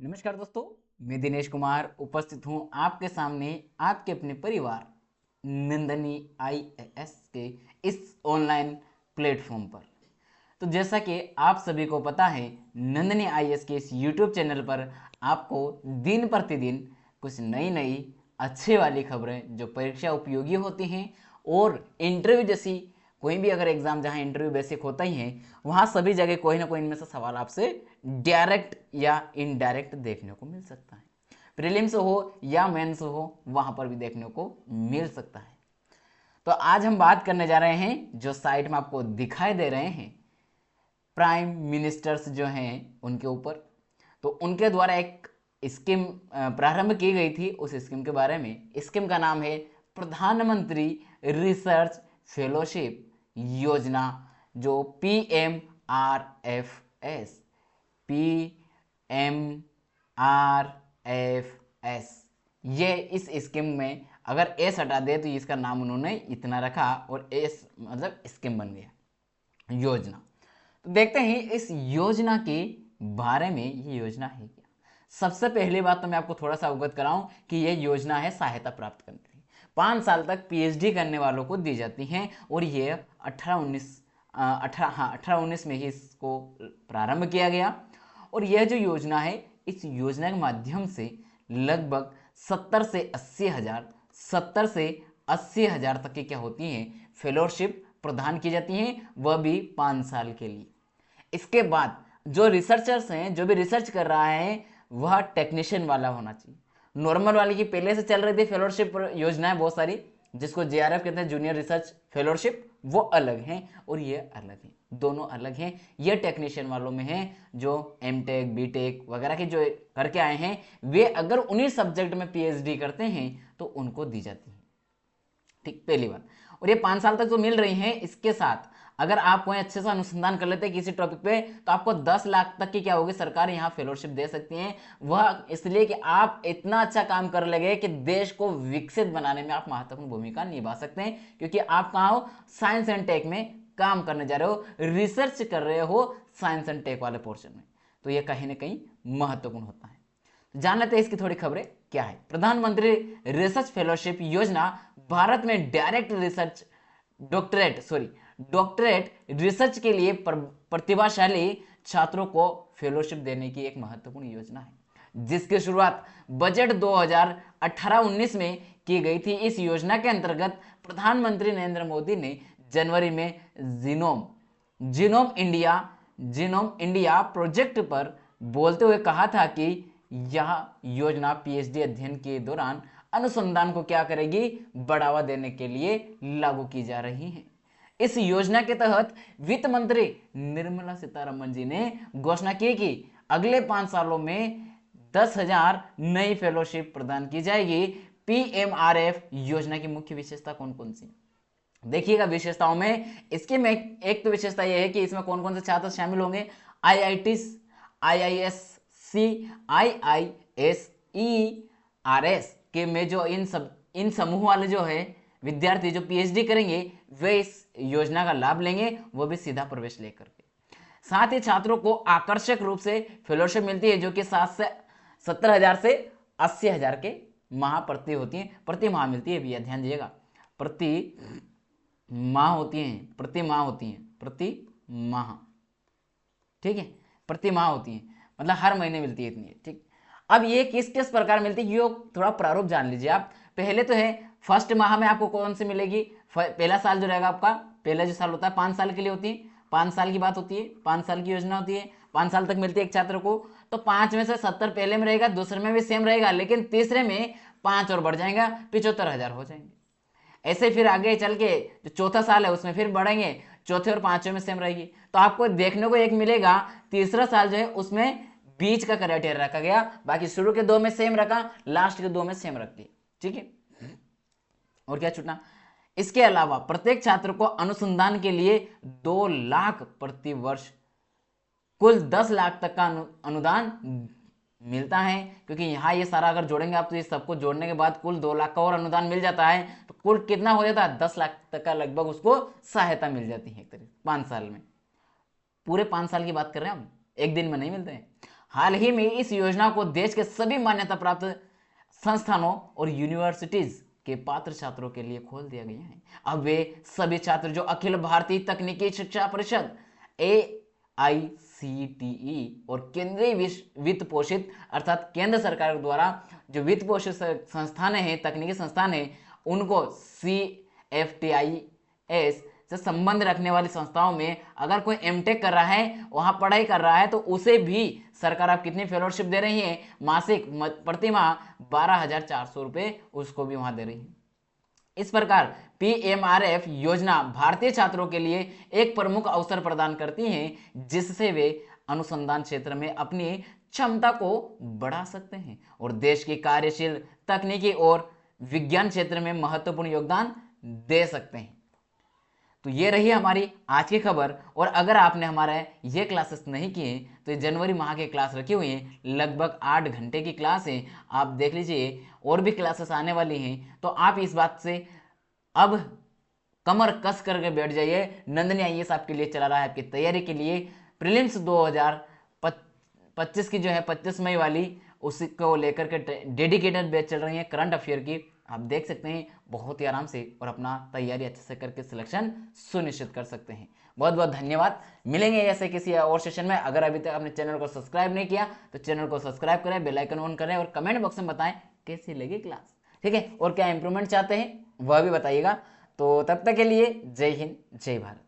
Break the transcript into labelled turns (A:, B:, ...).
A: नमस्कार दोस्तों, मैं दिनेश कुमार उपस्थित हूं आपके सामने आपके अपने परिवार नंदनी आईएएस के इस ऑनलाइन प्लेटफॉर्म पर। तो जैसा कि आप सभी को पता है, नंदनी आईएएस के इस यूट्यूब चैनल पर आपको दिन प्रतिदिन कुछ नई नई अच्छे वाली खबरें जो परीक्षा उपयोगी होती हैं और इंटरव्यू जैसी कोई भी अगर एग्जाम जहां इंटरव्यू बेसिक होता ही है, वहां सभी जगह कोई ना कोई इनमें से सवाल आपसे डायरेक्ट या इनडायरेक्ट देखने को मिल सकता है। प्रीलिम्स हो या मेंस हो, वहां पर भी देखने को मिल सकता है। तो आज हम बात करने जा रहे हैं, जो साइट में आपको दिखाई दे रहे हैं, प्राइम मिनिस्टर्स जो हैं उनके ऊपर। तो उनके द्वारा एक स्कीम प्रारंभ की गई थी। उस स्कीम के बारे में, स्कीम का नाम है प्रधानमंत्री रिसर्च फेलोशिप योजना, जो PMRFS, PMRFS। ये इस स्कीम में अगर एस हटा दे तो इसका नाम उन्होंने इतना रखा और एस मतलब स्कीम बन गया, योजना। तो देखते हैं इस योजना के बारे में, ये योजना है क्या। सबसे पहली बात तो मैं आपको थोड़ा सा अवगत कराऊं कि यह योजना है सहायता प्राप्त करने के लिए। 5 साल तक पीएचडी करने वालों को दी जाती हैं और ये 18-19 में ही इसको प्रारंभ किया गया। और यह जो योजना है, इस योजना के माध्यम से लगभग 70 से 80 हजार तक की क्या होती हैं, फेलोशिप प्रदान की जाती हैं, वह भी 5 साल के लिए। इसके बाद जो रिसर्चर्स हैं, जो भी रिसर्च कर रहा है, वह टेक्नीशियन वाला होना चाहिए। नॉर्मल वाली की पहले से चल रही थी फेलोशिप योजनाएं बहुत सारी, जिसको जेआरएफ कहते हैं, जूनियर रिसर्च फेलोशिप, वो अलग हैं और ये अलग हैं, दोनों अलग हैं। ये टेक्नीशियन वालों में है, जो एमटेक बीटेक वगैरह के जो करके आए हैं, वे अगर उन्हीं सब्जेक्ट में पीएचडी करते हैं तो उनको दी जाती है। ठीक, पहली बात। और ये 5 साल तक जो मिल रही है, इसके साथ अगर आप कोई अच्छे से अनुसंधान कर लेते हैं किसी टॉपिक पे, तो आपको 10 लाख तक की क्या होगी, सरकार यहाँ फेलोशिप दे सकती है। वह इसलिए कि आप इतना अच्छा काम कर लगे कि देश को विकसित बनाने में आप महत्वपूर्ण भूमिका निभा सकते हैं, क्योंकि आप कहाँ हो, साइंस एंड टेक में काम करने जा रहे हो, रिसर्च कर रहे हो साइंस एंड टेक वाले पोर्शन में। तो यह कहीं ना कहीं महत्वपूर्ण होता है। जान लेते हैं इसकी थोड़ी खबरें क्या है। प्रधानमंत्री रिसर्च फेलोशिप योजना भारत में डायरेक्ट रिसर्च डॉक्टरेट रिसर्च के लिए प्रतिभाशाली छात्रों को फेलोशिप देने की एक महत्वपूर्ण योजना है, जिसकी शुरुआत बजट 2018-19 में की गई थी। इस योजना के अंतर्गत प्रधानमंत्री नरेंद्र मोदी ने जनवरी में जीनोम जीनोम इंडिया प्रोजेक्ट पर बोलते हुए कहा था कि यह योजना पीएचडी अध्ययन के दौरान अनुसंधान को क्या करेगी, बढ़ावा देने के लिए लागू की जा रही है। इस योजना के तहत वित्त मंत्री निर्मला सीतारमण जी ने घोषणा की कि अगले 5 सालों में 10,000 नई फेलोशिप प्रदान की जाएगी। पीएमआरएफ योजना की मुख्य विशेषता कौन कौन सी देखिएगा। विशेषताओं में इसके में एक तो विशेषता यह है कि इसमें कौन कौन से छात्र शामिल होंगे, आईआईटी, आईआईएससी, आईआईएसईआरएस के में जो इन समूह वाले जो है विद्यार्थी जो पीएचडी करेंगे, वे इस योजना का लाभ लेंगे, वो भी सीधा प्रवेश लेकर के। साथ ही छात्रों को आकर्षक रूप से फेलोशिप मिलती है, जो कि 70,000 से 80,000 के माह प्रति होती है, प्रति माह मिलती है। भैया ध्यान दीजिएगा, प्रति माह होती हैं, प्रति माह होती हैं, प्रति माह, ठीक है, प्रति माह होती हैं, मतलब हर महीने मिलती है इतनी, ठीक। अब ये किस किस प्रकार मिलती है, ये थोड़ा प्रारूप जान लीजिए आप। पहले तो है फर्स्ट माह में आपको कौन सी मिलेगी, पहला साल जो रहेगा आपका, पहला जो साल होता है 5 साल के लिए होती है, 5 साल की बात होती है, 5 साल की योजना होती है, 5 साल तक मिलती है एक छात्र को। तो 5 में से 70 पहले में रहेगा, दूसरे में भी सेम रहेगा, लेकिन तीसरे में 5 और बढ़ जाएगा, 75,000 हो जाएंगे। ऐसे फिर आगे चल के जो चौथा साल है उसमें फिर बढ़ेंगे, चौथे और पांचवें में सेम रहेगी। तो आपको देखने को एक मिलेगा, तीसरा साल जो है उसमें बीच का क्राइटेरिया रखा गया, बाकी शुरू के 2 में सेम रखा, लास्ट के 2 में सेम रख दी, ठीक है। और क्या छूटना। इसके अलावा प्रत्येक छात्र को अनुसंधान के लिए 2 लाख प्रति वर्ष, कुल 10 लाख तक का अनुदान मिलता है। क्योंकि यहाँ ये सारा अगर जोड़ेंगे आप, तो ये सबको जोड़ने के बाद कुल 2 लाख का और अनुदान मिल जाता है, तो कुल कितना हो जाता है, 10 लाख तक का लगभग उसको सहायता मिल जाती है एक तरीके 5 साल में। पूरे 5 साल की बात कर रहे हैं हम, एक दिन में नहीं मिलते हैं। हाल ही में इस योजना को देश के सभी मान्यता प्राप्त संस्थानों और यूनिवर्सिटीज के पात्र छात्रों के लिए खोल दिया गया है। अब वे सभी छात्र जो अखिल भारतीय तकनीकी शिक्षा परिषद AICTE और केंद्रीय वित्त पोषित अर्थात केंद्र सरकार द्वारा जो वित्त पोषित संस्थान हैं, तकनीकी संस्थान हैं, उनको CFTIS से संबंध रखने वाली संस्थाओं में अगर कोई एमटेक कर रहा है, वहां पढ़ाई कर रहा है, तो उसे भी सरकार आप कितनी फेलोशिप दे रही है, मासिक प्रति माह 12,400 रुपये उसको भी वहां दे रही है। इस प्रकार PMRF योजना भारतीय छात्रों के लिए एक प्रमुख अवसर प्रदान करती है, जिससे वे अनुसंधान क्षेत्र में अपनी क्षमता को बढ़ा सकते हैं और देश की कार्यशील तकनीकी और विज्ञान क्षेत्र में महत्वपूर्ण योगदान दे सकते हैं। तो ये रही हमारी आज की खबर। और अगर आपने हमारे ये क्लासेस नहीं किए तो जनवरी माह के क्लास रखी हुई हैं, लगभग 8 घंटे की क्लास है, आप देख लीजिए। और भी क्लासेस आने वाली हैं, तो आप इस बात से अब कमर कस करके बैठ जाइए। नंदनी IAS आपके लिए चला रहा है आपकी तैयारी के लिए। प्रीलिम्स 2025 की जो है 25 मई वाली, उसी को लेकर के डेडिकेटेड बैच चल रही है करंट अफेयर की। आप देख सकते हैं बहुत ही आराम से और अपना तैयारी अच्छे से करके सिलेक्शन सुनिश्चित कर सकते हैं। बहुत बहुत धन्यवाद। मिलेंगे ऐसे किसी और सेशन में। अगर अभी तक आपने चैनल को सब्सक्राइब नहीं किया तो चैनल को सब्सक्राइब करें, बेल आइकन ऑन करें और कमेंट बॉक्स में बताएं कैसी लगी क्लास, ठीक है, और क्या इंप्रूवमेंट चाहते हैं वह भी बताइएगा। तो तब तक के लिए जय हिंद, जय भारत।